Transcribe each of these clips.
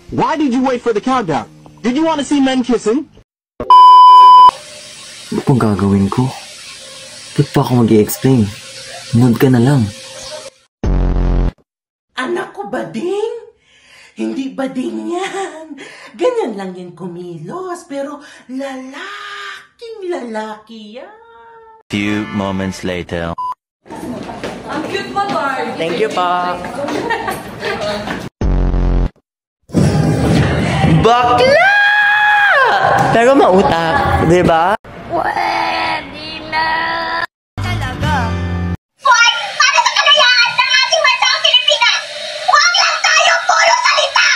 Why did you wait for the countdown? Did you want to see men kissing? Ano pong gagawin ko? Ba't pa ako mag-i-explain? Nood ka na lang. Anak ko, bading? Hindi bading yan. Ganyan lang yan kumilos, pero lalaking lalaki yan. Few moments later. Ang cute mo, Darl. Thank you pa. Bakla! Pero mautak, di ba? Pwede na! Talaga? Hoy! Para sa kalayaan ng ating bansang Pilipinas! Huwag lang tayo puro salita!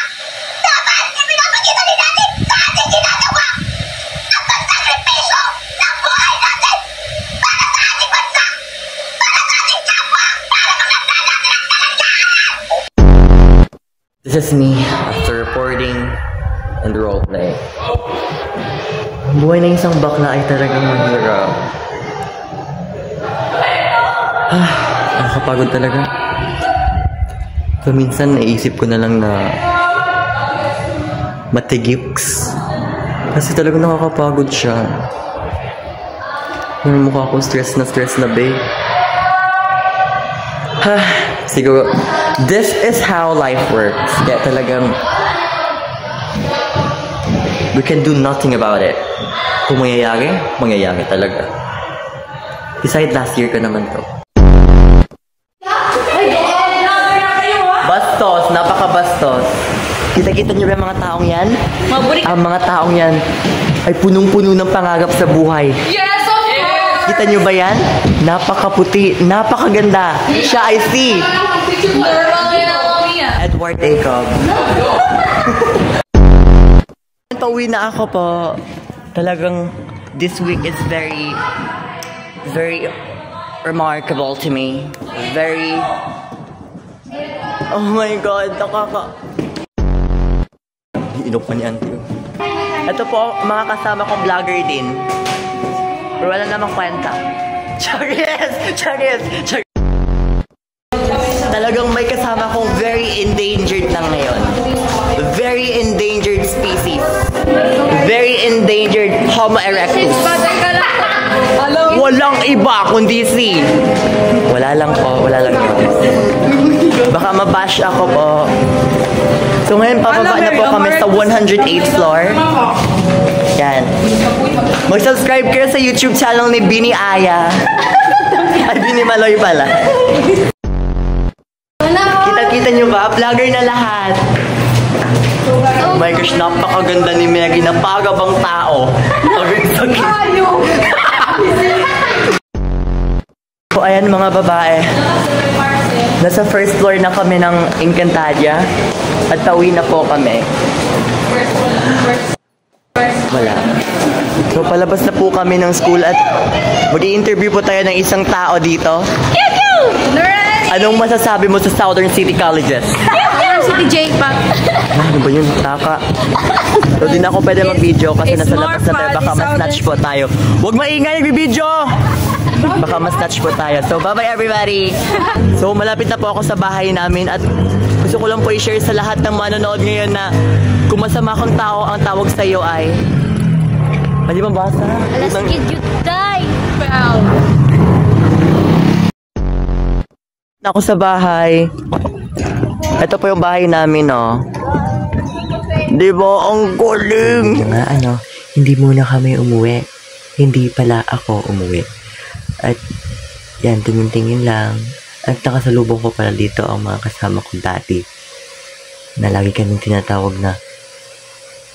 Dapat ipinapakita din natin sa ating ginagawa! Ang pagsakripisyo ng buhay natin para sa ating bansa! Para sa ating kapwa! Para maganda natin ang kalayaan! This is me after reporting and roleplay. Ang buhay na isang bakla ay talagang mahirap. Nakakapagod talaga. So minsan naisip ko na lang na matigips. Kasi talagang nakakapagod siya. Yung mukha ko stress na babe. Siguro, this is how life works. Kaya talagang we can do nothing about it. Kung mangyayari, mangyayari talaga. Besides, last year ka naman to. Bastos, napaka-bastos. Kita-kita niyo ba yung mga taong yan? Ang mga taong yan ay punong-puno ng pangarap sa buhay. Yes, of course! Kita niyo ba yan? Napakaputi, napakaganda. Siya ay si Edward Jacob. Pauwi na ako po. Talagang this week is very remarkable to me. Very... Oh my God, Iinok pa ni Auntie. Ito po, mga kasama kong vlogger din. Pero wala namang kwenta. Charis! Talagang may kasama kong very endangered lang ngayon. Very endangered species. Very endangered Homo erectus. Walang iba kundi si. Wala lang yun. Baka mabash ako po. So ngayon pababa na po kami sa 108th floor. Yan. Mag-subscribe kayo sa YouTube channel ni Bini Aya. Ay, Bini Maloy pala. Kita-kita nyo ba? Vlogger na lahat. Oh my gosh, napakaganda ni Maggie. Napagabang tao. So, ayan mga babae. Nasa first floor na kami ng Encantadia. At pauwi na po kami. Wala. So, palabas na po kami ng school at mag-i-interview po tayo ng isang tao dito. Anong masasabi mo sa Southern City Colleges? City J-Pop. Ano ba yun? Taka. So, di na ako pwede mag-video kasi nasa labas na tayo. Baka mas-snatch po tayo. Huwag maingay, nag-video! Baka mas-snatch po tayo. So, bye-bye everybody! So, malapit na po ako sa bahay namin at gusto ko lang po i-share sa lahat ng manonood ngayon na kung masama kang tao, ang tawag sa iyo ay... Hindi mabasa? Alas kid you die! Wow! Ako sa bahay. Ito po yung bahay namin, oh. Di ba? Ang galing! Hindi muna kami umuwi. Hindi pala ako umuwi. At yan, tingin-tingin lang. At nakasalubong ko pala dito ang mga kasama ko dati. Na lagi kaming tinatawag na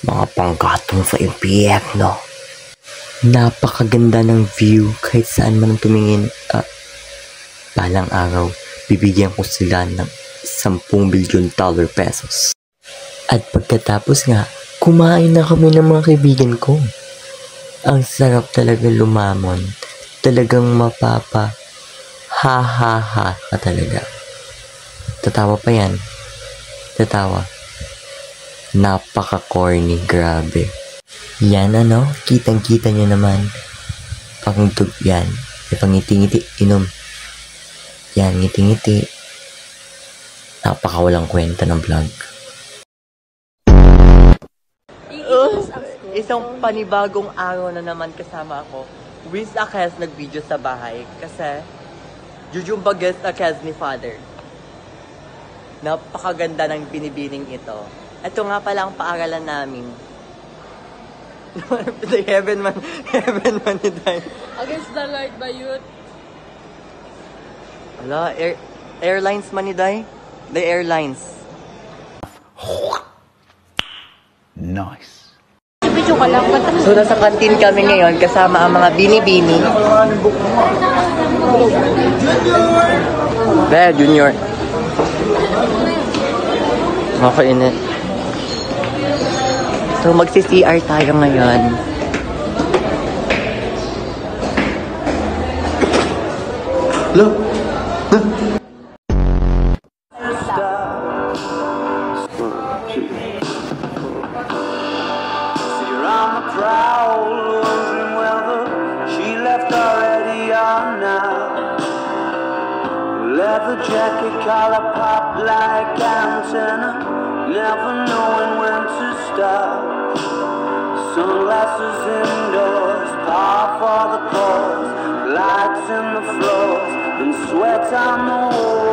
mga panggatong sa impyerno. Napakaganda ng view kahit saan man tumingin. Balang araw, bibigyan ko sila ng 10 bilyon pesos. At pagkatapos nga, kumain na kami ng mga kaibigan ko. Ang sarap talaga lumamon. Talagang mapapa. Ha ka talaga. Tatawa pa yan. Tatawa. Napaka-corny, grabe. Yan kitang-kita nyo naman. Pangtug yan. Pangiti-ngiti, inom. Yan, ngiti-ngiti. Napakawalang kwenta ng vlog. Isang panibagong araw na naman kasama ako. Wiz Akes nag-video sa bahay kasi Jujumba guest Akes ni Father. Napakaganda ng binibining ito. Ito nga pala ang paaralan namin. Heaven man ni Day. Against the Lord by youth. Wala, airlines man ni Day. The airlines. Nice. So, nasa kantin kami ngayon kasama ang mga bini-bini. Junior. Makainit. So, magsi-CR tayo ngayon. Look! Leather jacket, collar pop like antenna, never knowing when to stop. Sunglasses indoors, power for the cause, lights in the floors, and sweat on the walls.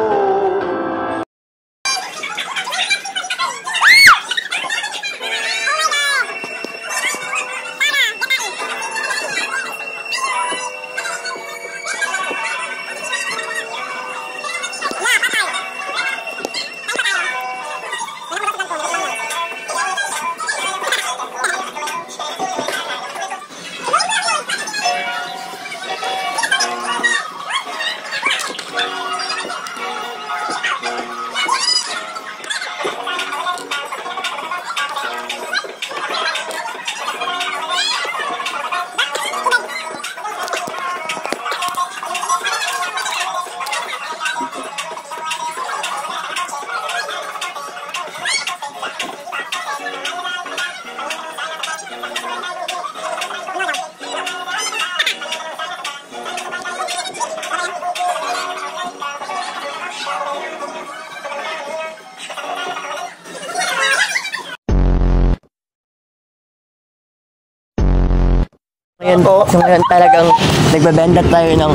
So ngayon talagang nagbebenta tayo ng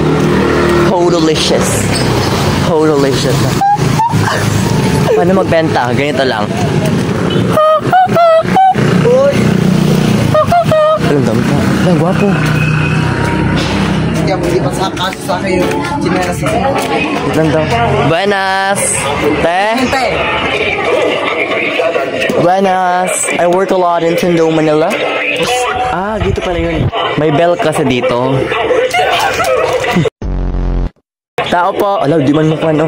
Totolicious. Paano magbenta? Ganito lang. Alam dami ka. Ang gwapo. Kaya hindi pa sa kaso sa akin yung chineras sa Ilan daw? Buenas! Te? Buenas! I work a lot in Tondo, Manila. Ah, dito pala yun. May bell kasi dito. Tao po. Alaw, di man mo pa, no?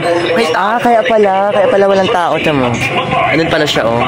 Kaya pala walang tao. Tama mo. Andun pala siya, oh.